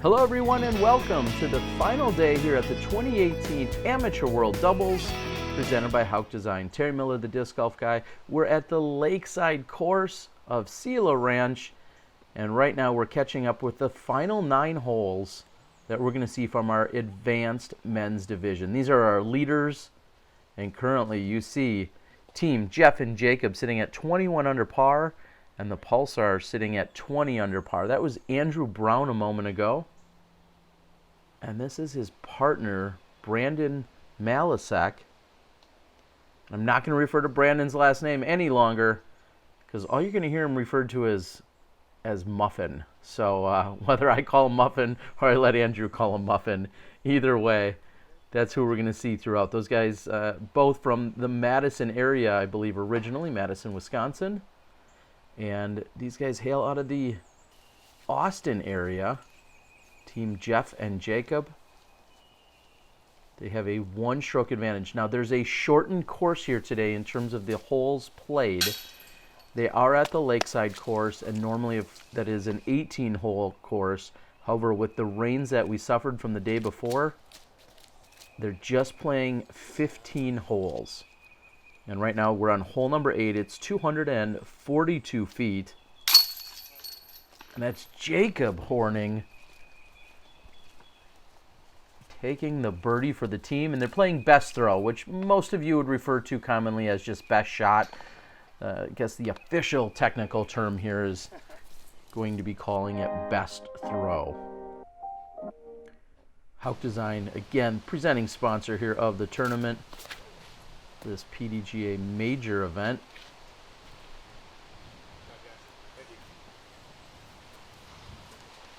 Hello everyone and welcome to the final day here at the 2018 Amateur World Doubles presented by Houck Design. Terry Miller, the disc golf guy. We're at the lakeside course of Selah Ranch, and right now we're catching up with the final 9 holes that we're going to see from our advanced men's division. These are our leaders, and currently you see Team Jeff and Jacob sitting at 21 under par and the Pulsars sitting at 20 under par. That was Andrew Brown a moment ago. And this is his partner, Brandon Malasek. I'm not going to refer to Brandon's last name any longer because all you're going to hear him referred to as Muffin. So whether I call him Muffin or I let Andrew call him Muffin, either way, that's who we're going to see throughout. Those guys, both from the Madison area, I believe originally, Madison, Wisconsin. And these guys hail out of the Austin area. Team Jeff and Jacob. They have a 1-stroke advantage. Now there's a shortened course here today in terms of the holes played. They are at the lakeside course, and normally that is an 18-hole course. However, with the rains that we suffered from the day before, they're just playing 15 holes. And right now we're on hole number 8. It's 242 feet. And that's Jacob Horning taking the birdie for the team, and they're playing best throw, which most of you would refer to commonly as just best shot. I guess the official technical term here is going to be calling it best throw. Houck Design, again, presenting sponsor here of the tournament, this PDGA major event.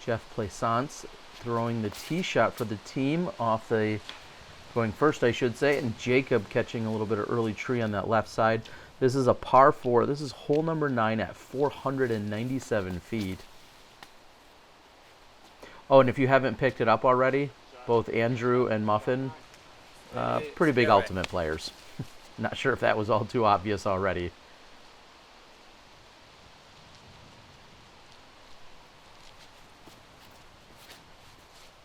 Jeff Plaisance throwing the tee shot for the team off the, going first I should say, and Jacob catching a little bit of early tree on that left side. This is a par 4. This is hole number 9 at 497 feet. Oh, and if you haven't picked it up already, both Andrew and Muffin, pretty big ultimate players. Not sure if that was all too obvious already.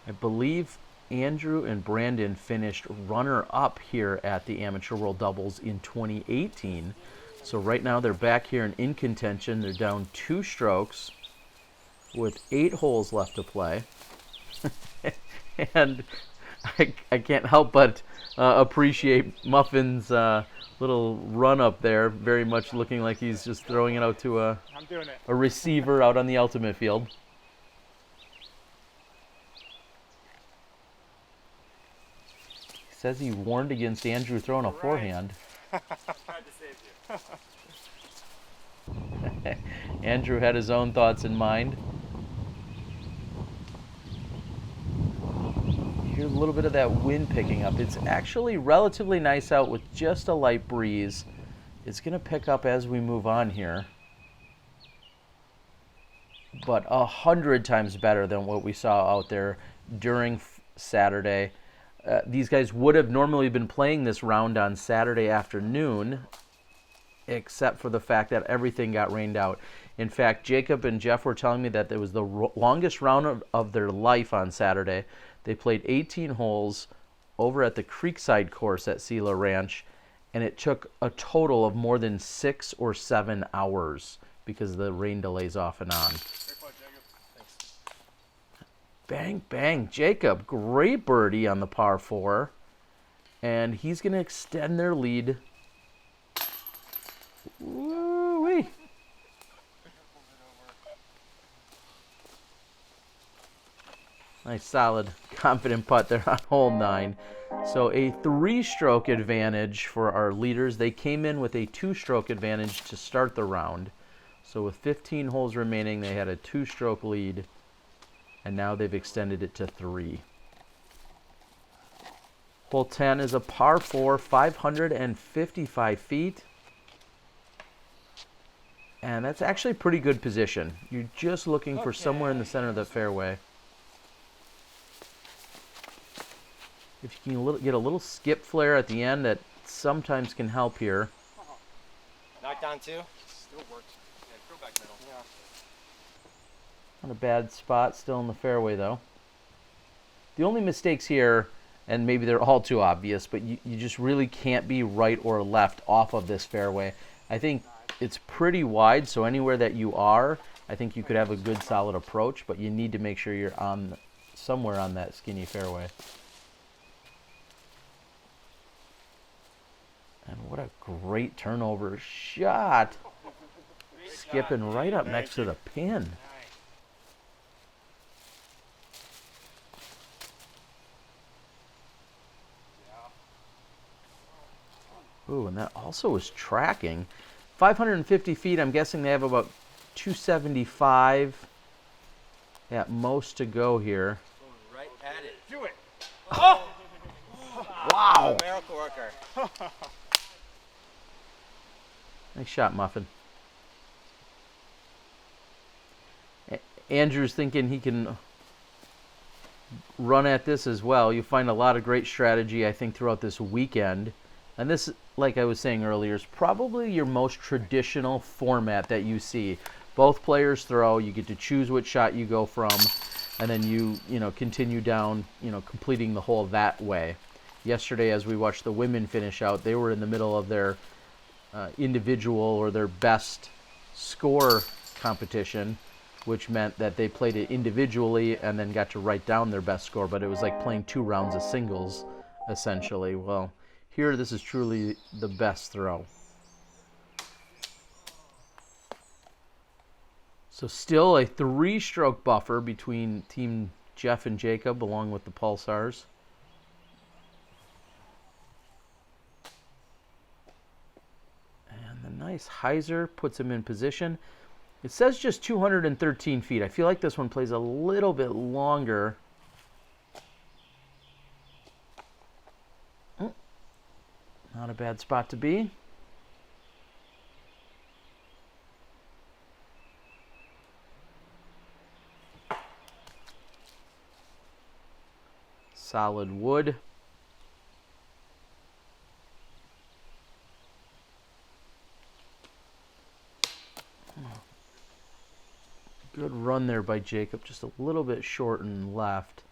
I believe Andrew and Brandon finished runner-up here at the Amateur World Doubles in 2018. So right now they're back here in contention. They're down 2 strokes with 8 holes left to play. And I can't help but appreciate Muffin's little run-up there, very much looking like he's just throwing it out to a receiver out on the ultimate field. Says he warned against Andrew throwing a forehand. Tried to save you. Andrew had his own thoughts in mind. You hear a little bit of that wind picking up. It's actually relatively nice out with just a light breeze. It's going to pick up as we move on here. But 100 times better than what we saw out there during Saturday. These guys would have normally been playing this round on Saturday afternoon, except for the fact that everything got rained out. In fact, Jacob and Jeff were telling me that it was the longest round of their life on Saturday. They played 18 holes over at the Creekside course at Selah Ranch, and it took a total of more than 6 or 7 hours because of the rain delays off and on. Bang, bang. Jacob, great birdie on the par 4. And he's going to extend their lead. Woo-wee. Nice, solid, confident putt there on hole 9. So a 3-stroke advantage for our leaders. They came in with a 2-stroke advantage to start the round. So with 15 holes remaining, they had a 2-stroke lead. And now they've extended it to 3. Hole 10 is a par 4, 555 feet. And that's actually pretty good position. You're just looking for somewhere in the center of the fairway. If you can get a little skip flare at the end, that sometimes can help here. Knocked down 2. Still works. Yeah, go back middle. Yeah. Not a bad spot, still in the fairway though. The only mistakes here, and maybe they're all too obvious, but you just really can't be right or left off of this fairway. I think it's pretty wide, so anywhere that you are, I think you could have a good solid approach, but you need to make sure you're on somewhere on that skinny fairway. And what a great turnover shot. Skipping right up next to the pin. Ooh, and that also was tracking. 550 feet, I'm guessing they have about 275 at most to go here. Going right at it. Do it. Oh! Wow. Miracle worker. Nice shot, Muffin. Andrew's thinking he can run at this as well. You'll find a lot of great strategy, I think, throughout this weekend. And this, like I was saying earlier, is probably your most traditional format that you see. Both players throw, you get to choose which shot you go from, and then you continue down, completing the hole that way. Yesterday, as we watched the women finish out, they were in the middle of their individual or their best score competition, which meant that they played it individually and then got to write down their best score, but it was like playing 2 rounds of singles, essentially. Well, here, this is truly the best throw. So still a 3-stroke buffer between Team Jeff and Jacob, along with the Pulsars. And the nice hyzer puts him in position. It says just 213 feet. I feel like this one plays a little bit longer. Not a bad spot to be. Solid wood. Good run there by Jacob, just a little bit short and left.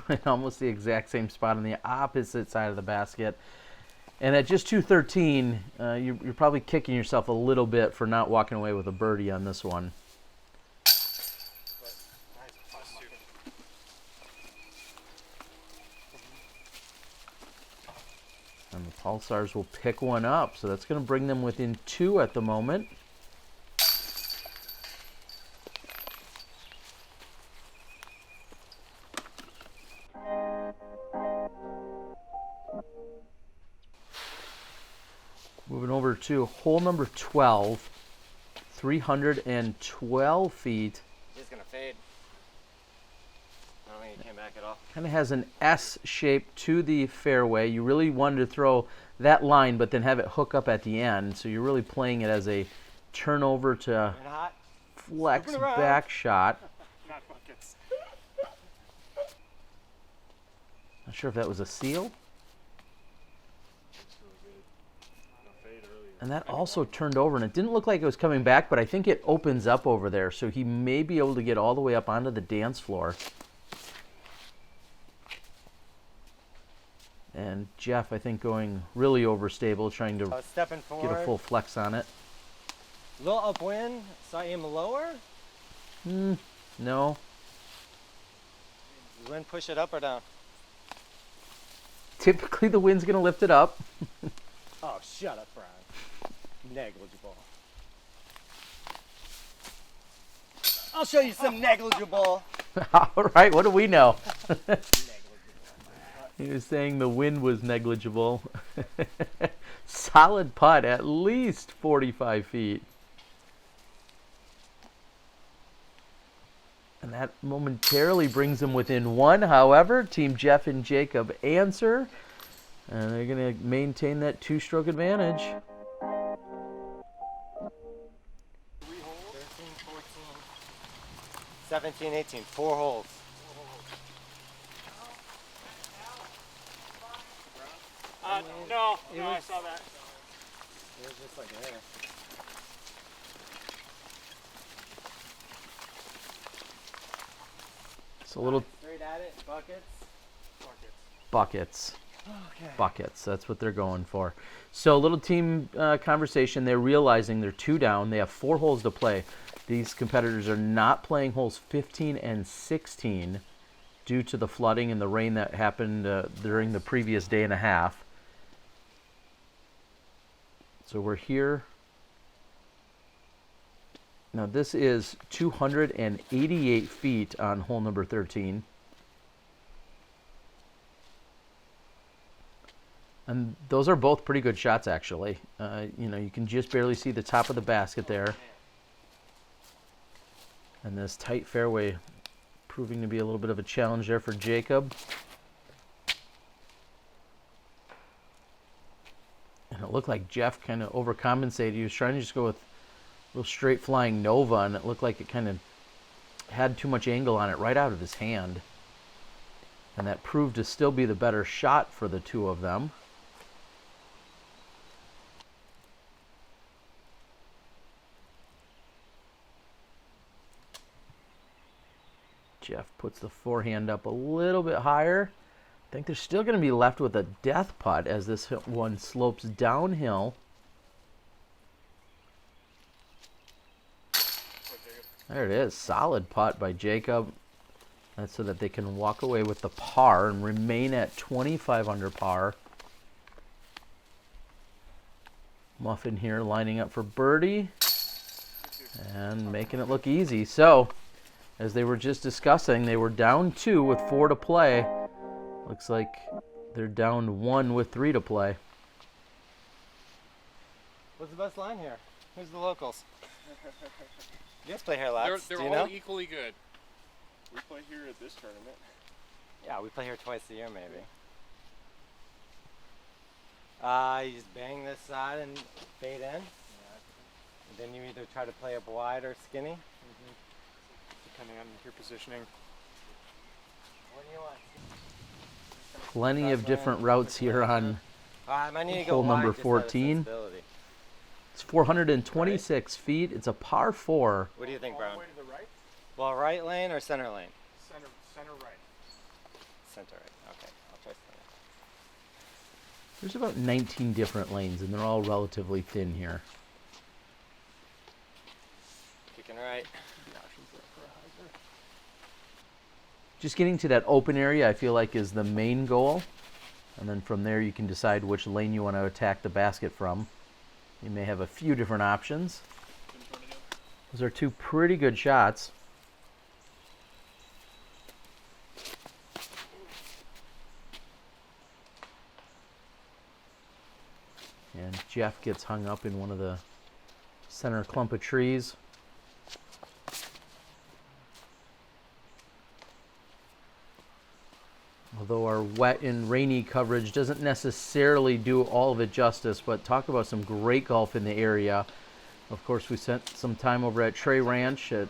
And almost the exact same spot on the opposite side of the basket. And at just 213, you're probably kicking yourself a little bit for not walking away with a birdie on this one. And the Pulsars will pick one up, so that's going to bring them within 2 at the moment. Moving over to hole number 12, 312 feet. He's going to fade. I don't think he came back at all. Kind of has an S shape to the fairway. You really wanted to throw that line, but then have it hook up at the end. So you're really playing it as a turnover to flex back shot. Not buckets. Not sure if that was a seal. And that also turned over, and it didn't look like it was coming back, but I think it opens up over there, so he may be able to get all the way up onto the dance floor. And Jeff, I think, going really overstable, trying to Stepping forward. get a full flex on it. Little upwind, so I aim lower. No. The wind push it up or down? Typically, the wind's going to lift it up. Oh, shut up, Brian. Negligible. I'll show you some negligible. All right, what do we know? He was saying the wind was negligible. Solid putt, at least 45 feet. And that momentarily brings them within 1. However, Team Jeff and Jacob answer, and they're going to maintain that 2-stroke advantage. 13, 14, 17, 18, 4 holes. No, I saw that. It was just like there. It's a little Straight at it, buckets. buckets. Okay. Buckets. That's what they're going for. So a little team conversation. They're realizing they're 2 down. They have 4 holes to play. These competitors are not playing holes 15 and 16 due to the flooding and the rain that happened during the previous day and a half. So we're here. Now this is 288 feet on hole number 13. And those are both pretty good shots, actually. You can just barely see the top of the basket there. And this tight fairway proving to be a little bit of a challenge there for Jacob. And it looked like Jeff kind of overcompensated. He was trying to just go with a little straight flying Nova, and it looked like it kind of had too much angle on it right out of his hand. And that proved to still be the better shot for the two of them. Jeff puts the forehand up a little bit higher. I think they're still going to be left with a death putt as this one slopes downhill. There it is. Solid putt by Jacob. That's so that they can walk away with the par and remain at 25 under par. Muffin here lining up for birdie and making it look easy. So, as they were just discussing, they were down 2 with 4 to play. Looks like they're down 1 with 3 to play. What's the best line here? Who's the locals? You guys play here lots. They're Do you all know? equally good. We play here at this tournament. Yeah, we play here twice a year, maybe. You just bang this side and fade in. And then you either try to play up wide or skinny. Depending on your positioning. What do you want? Plenty of different routes here on I need to go hole wide number just out of 14. sensibility. It's 426 feet. It's a par 4. What do you think, All the Brown? way to the right? Well, right lane or center lane? Center right. Center right. Okay, I'll try center. There's about 19 different lanes, and they're all relatively thin here. Kicking right. Just getting to that open area, I feel like, is the main goal. And then from there, you can decide which lane you want to attack the basket from. You may have a few different options. Those are 2 pretty good shots. And Jeff gets hung up in one of the center clump of trees. Although our wet and rainy coverage doesn't necessarily do all of it justice, but talk about some great golf in the area. Of course, we spent some time over at Selah Ranch at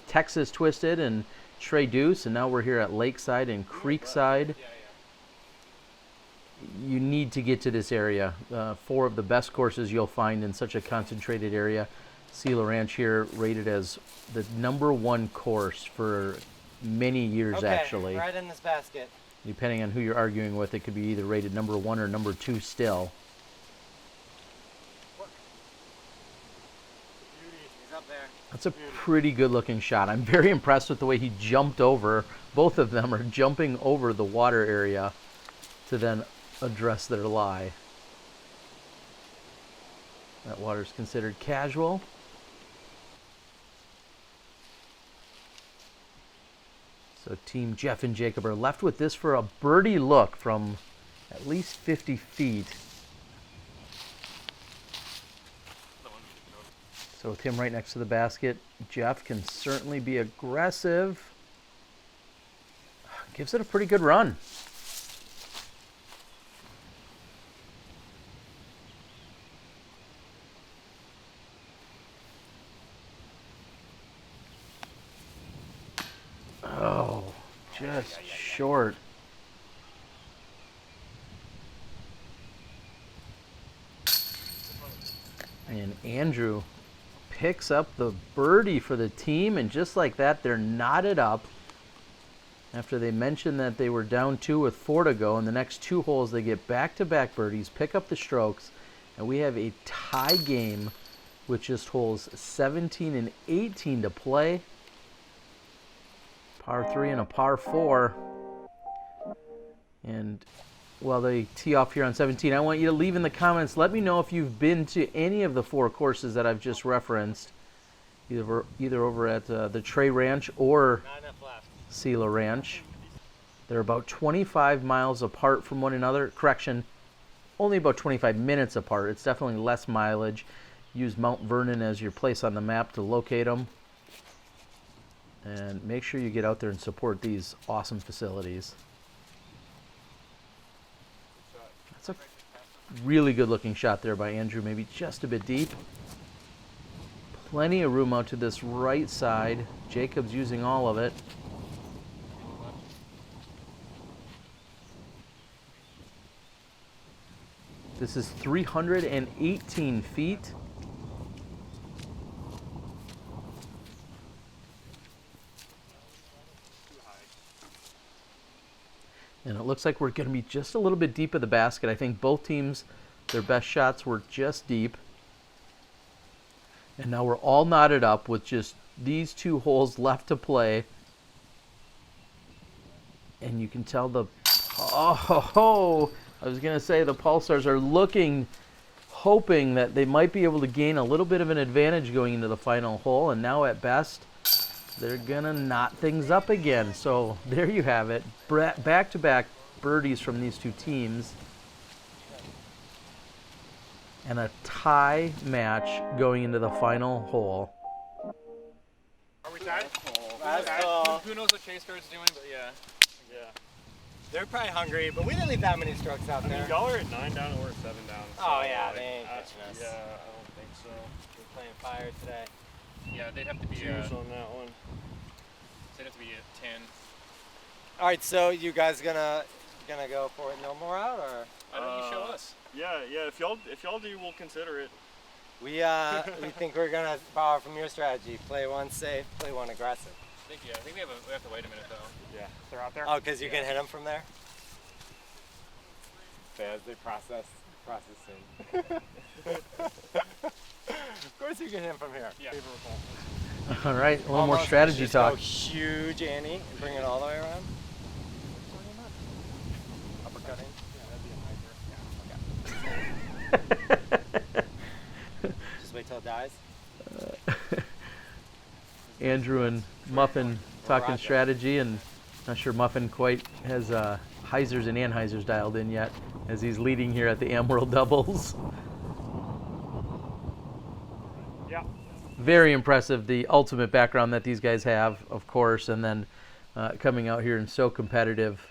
Texas Twisted and Trey Deuce, and now we're here at Lakeside and Creekside. You need to get to this area. 4 of the best courses you'll find in such a concentrated area. Selah Ranch here rated as the #1 course for many years, Okay, actually. right in this basket. Depending on who you're arguing with, it could be either rated #1 or #2 still. He's up there. That's a pretty good looking shot. I'm very impressed with the way he jumped over. Both of them are jumping over the water area to then address their lie. That water's considered casual. So Team Jeff and Jacob are left with this for a birdie look from at least 50 feet. So with him right next to the basket, Jeff can certainly be aggressive. Gives it a pretty good run. Oh, just short. And Andrew picks up the birdie for the team, and just like that, they're knotted up after they mentioned that they were down 2 with 4 to go. In the next 2 holes, they get back-to-back birdies, pick up the strokes, and we have a tie game with just holes 17 and 18 to play. Par 3 and a par 4. And while they tee off here on 17, I want you to leave in the comments, let me know if you've been to any of the 4 courses that I've just referenced, either over at the Selah Ranch or Selah Ranch. They're about 25 miles apart from one another. Correction, only about 25 minutes apart. It's definitely less mileage. Use Mount Vernon as your place on the map to locate them. And make sure you get out there and support these awesome facilities. That's a really good looking shot there by Andrew, maybe just a bit deep. Plenty of room out to this right side. Jacob's using all of it. This is 318 feet. And it looks like we're going to be just a little bit deep of the basket. I think both teams, their best shots were just deep. And now we're all knotted up with just these 2 holes left to play. And you can tell the... Oh, I was going to say the Pulsars are looking, hoping that they might be able to gain a little bit of an advantage going into the final hole. And now at best, they're going to knot things up again. So there you have it. Back-to-back birdies from these 2 teams. And a tie match going into the final hole. Are we tied? That's cool. Who knows what Chase Card's doing, but yeah. Yeah. They're probably hungry, but we didn't leave that many strokes out there. Y'all are at 9 down and we're at 7 down. Oh yeah, they ain't catching us. Yeah, I don't think so. We're playing fire today. Yeah, they'd have to be Choose on that one. they'd have to be at 10. All right, so you guys gonna go for it no more out, or? Why don't you show us? Yeah. If y'all do, we'll consider it. We think we're gonna borrow from your strategy. Play one safe, play one aggressive. I think we have to wait a minute though. Yeah. They're out there? Oh, because you can hit them from there? As they processing. Of course you can hit them from here. Yeah. All right, a little more Almost strategy just talk. Go huge Annie and bring it all the way around. Uppercutting. Yeah, that'd be a hyper. Yeah, okay. Just wait till it dies. Andrew and Muffin talking Roger. strategy, and not sure Muffin quite has Heisers and Anheisers dialed in yet, as he's leading here at the Am World Doubles. Yeah. Very impressive, the ultimate background that these guys have, of course, and then coming out here and so competitive.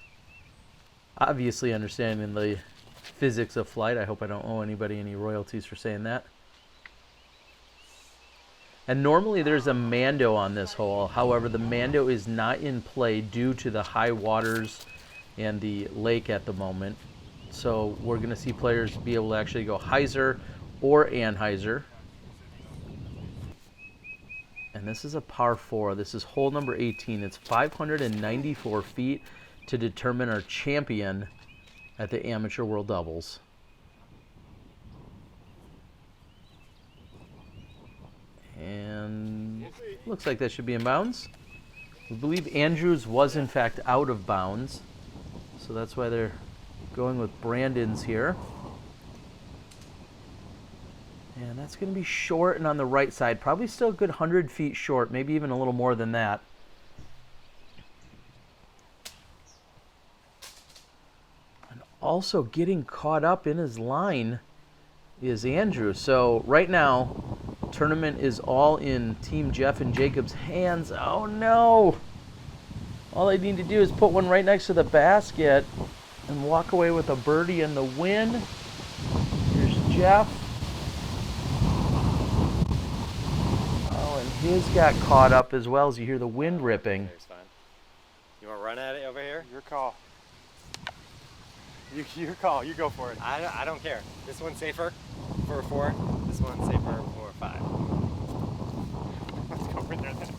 Obviously understanding the physics of flight. I hope I don't owe anybody any royalties for saying that. And normally there's a Mando on this hole. However, the Mando is not in play due to the high waters and the lake at the moment. So we're going to see players be able to actually go Heiser or Anheuser. And this is a par 4. This is hole number 18. It's 594 feet to determine our champion at the Amateur World Doubles. And looks like that should be in bounds. We believe Andrews was in fact out of bounds, so that's why they're going with Brandon's here. And that's going to be short and on the right side, probably still a good 100 feet short, maybe even a little more than that. And also getting caught up in his line is Andrew. So right now, tournament is all in Team Jeff and Jacob's hands. Oh no! All they need to do is put one right next to the basket and walk away with a birdie and the win. Here's Jeff. Oh, and his got caught up as well as you hear the wind ripping. There's fine. You want to run at it over here? Your call. Your call. You go for it. I don't care. This one's safer for a 4. This one's safer for a 5. Let's go right there then.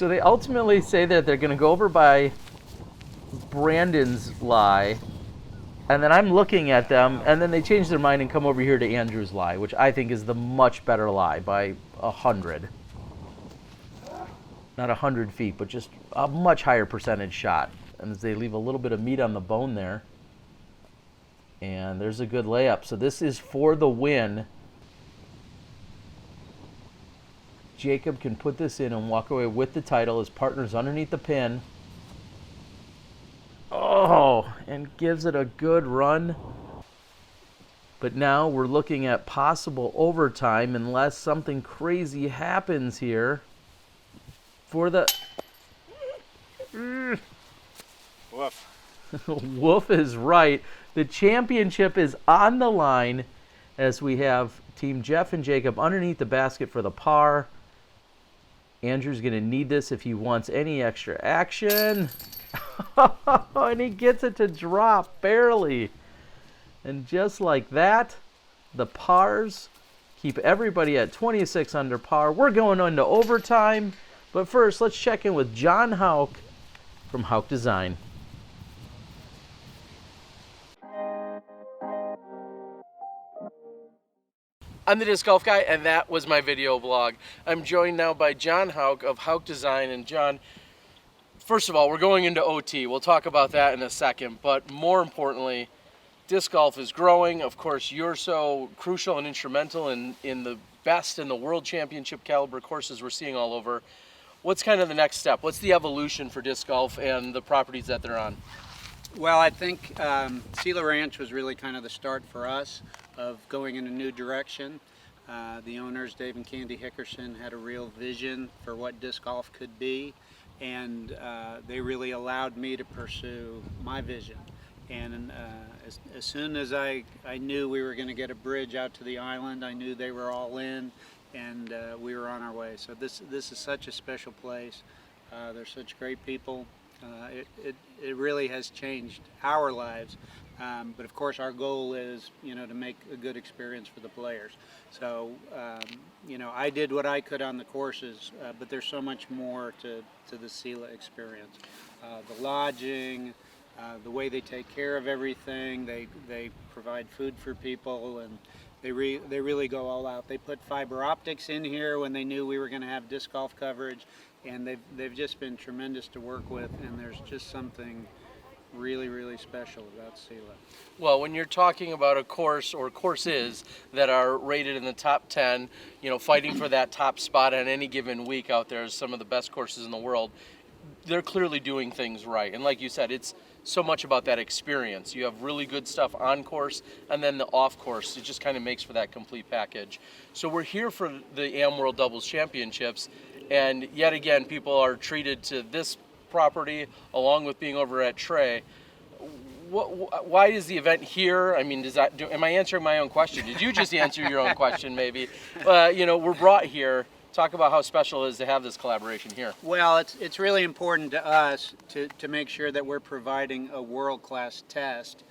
So they ultimately say that they're going to go over by Brandon's lie, and then I'm looking at them, and then they change their mind and come over here to Andrew's lie, which I think is the much better lie by 100. Not 100 feet, but just a much higher percentage shot. And they leave a little bit of meat on the bone there. And there's a good layup. So this is for the win. Jacob can put this in and walk away with the title. His partner's underneath the pin. Oh, and gives it a good run. But now we're looking at possible overtime unless something crazy happens here. For the... Woof. Wolf is right. The championship is on the line as we have Team Jeff and Jacob underneath the basket for the par. Andrew's going to need this if he wants any extra action. And he gets it to drop barely. And just like that, the pars keep everybody at 26 under par. We're going into overtime. But first, let's check in with John Houck from Houck Design. I'm the Disc Golf Guy, and that was my video blog. I'm joined now by John Houck of Houck Design. And John, first of all, we're going into OT. We'll talk about that in a second. But more importantly, disc golf is growing. Of course, you're so crucial and instrumental in the best in the world championship caliber courses we're seeing all over. What's kind of the next step? What's the evolution for disc golf and the properties that they're on? Well, I think Selah Ranch was really kind of the start for us of going in a new direction. The owners, Dave and Candy Hickerson, had a real vision for what disc golf could be, and they really allowed me to pursue my vision. And as soon as I knew we were going to get a bridge out to the island, I knew they were all in, and we were on our way. So this is such a special place. They're such great people. It really has changed our lives, but of course our goal is, to make a good experience for the players. So I did what I could on the courses, but there's so much more to the Selah experience. The lodging, the way they take care of everything, they provide food for people, and they really go all out. They put fiber optics in here when they knew we were going to have disc golf coverage. And they've just been tremendous to work with, and there's just something really, really special about Selah. Well, when you're talking about a course or courses that are rated in the top 10, fighting for that top spot on any given week out there is some of the best courses in the world, they're clearly doing things right. And like you said, it's so much about that experience. You have really good stuff on course, and then the off course, it just kind of makes for that complete package. So we're here for the AM World Doubles Championships. And yet again, people are treated to this property along with being over at Trey. Why is the event here? I mean, am I answering my own question? Did you just answer your own question, maybe? We're brought here. Talk about how special it is to have this collaboration here. Well, it's really important to us to make sure that we're providing a world-class test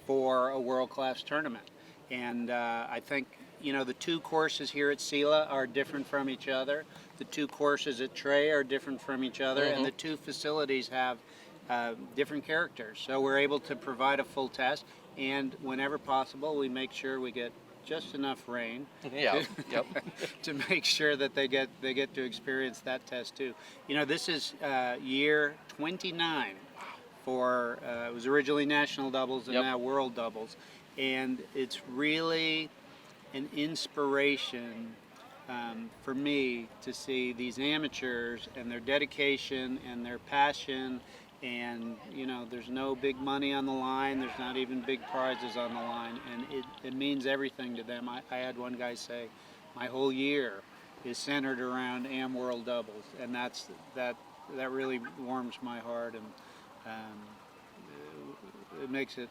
for a world-class tournament. And I think, the two courses here at Selah are different from each other. The two courses at Trey are different from each other, and the two facilities have different characters. So we're able to provide a full test, and whenever possible, we make sure we get just enough rain to make sure that they get to experience that test too. This is year 29 for it was originally national doubles and now world doubles, and it's really an inspiration for me to see these amateurs and their dedication and their passion, and there's no big money on the line, there's not even big prizes on the line, and it means everything to them. I had one guy say, my whole year is centered around AM World Doubles, and that really warms my heart, and it makes it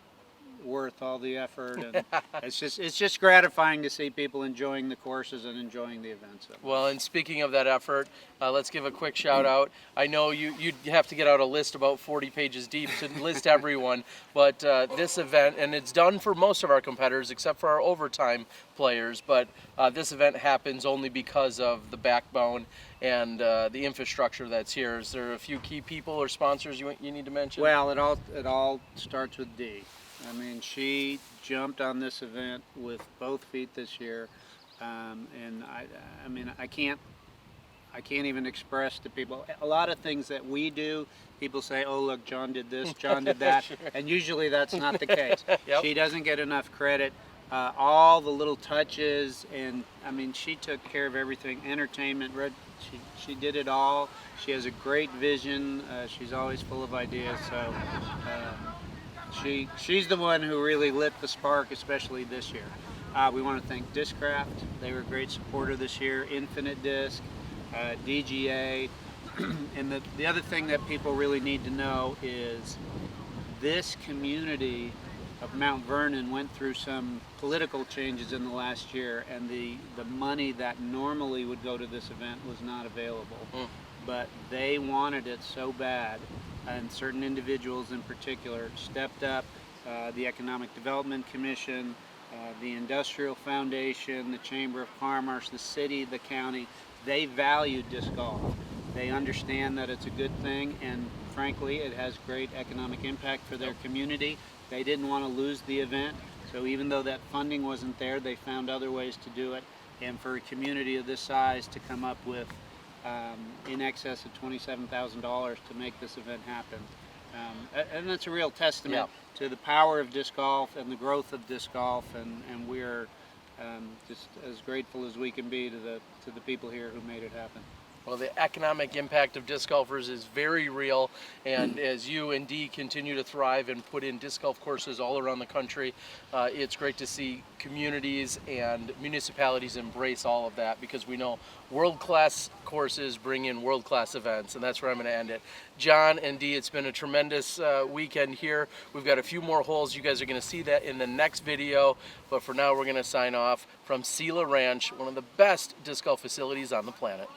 worth all the effort, and it's just gratifying to see people enjoying the courses and enjoying the events. Well, and speaking of that effort, let's give a quick shout out. I know you'd have to get out a list about 40 pages deep to list everyone, but this event, and it's done for most of our competitors except for our overtime players, but this event happens only because of the backbone and the infrastructure that's here. Is there a few key people or sponsors you need to mention? Well, it all starts with Dee. I mean, she jumped on this event with both feet this year, and I mean, I can't even express to people a lot of things that we do. People say, "Oh, look, John did this, John did that," Sure. And usually that's not the case. Yep. She doesn't get enough credit. All the little touches, and I mean, she took care of everything. Entertainment, she did it all. She has a great vision. She's always full of ideas. So she's the one who really lit the spark, especially this year. We want to thank Discraft. They were a great supporter this year. Infinite Disc, DGA, and the other thing that people really need to know is this community of Mount Vernon went through some political changes in the last year, and the money that normally would go to this event was not available. But they wanted it so bad, and certain individuals in particular stepped up. The Economic Development Commission, the Industrial Foundation, the Chamber of Commerce, the city, the county, they value disc golf. They understand that it's a good thing, and frankly it has great economic impact for their community. They didn't want to lose the event, so even though that funding wasn't there, they found other ways to do it. And for a community of this size to come up with in excess of $27,000 to make this event happen, and that's a real testament to the power of disc golf and the growth of disc golf, and we're just as grateful as we can be to the people here who made it happen. Well, the economic impact of disc golfers is very real, and as you and Dee continue to thrive and put in disc golf courses all around the country, it's great to see communities and municipalities embrace all of that, because we know world-class courses bring in world-class events, and that's where I'm going to end it. John and Dee, it's been a tremendous weekend here. We've got a few more holes. You guys are going to see that in the next video, but for now we're going to sign off from Selah Ranch, one of the best disc golf facilities on the planet.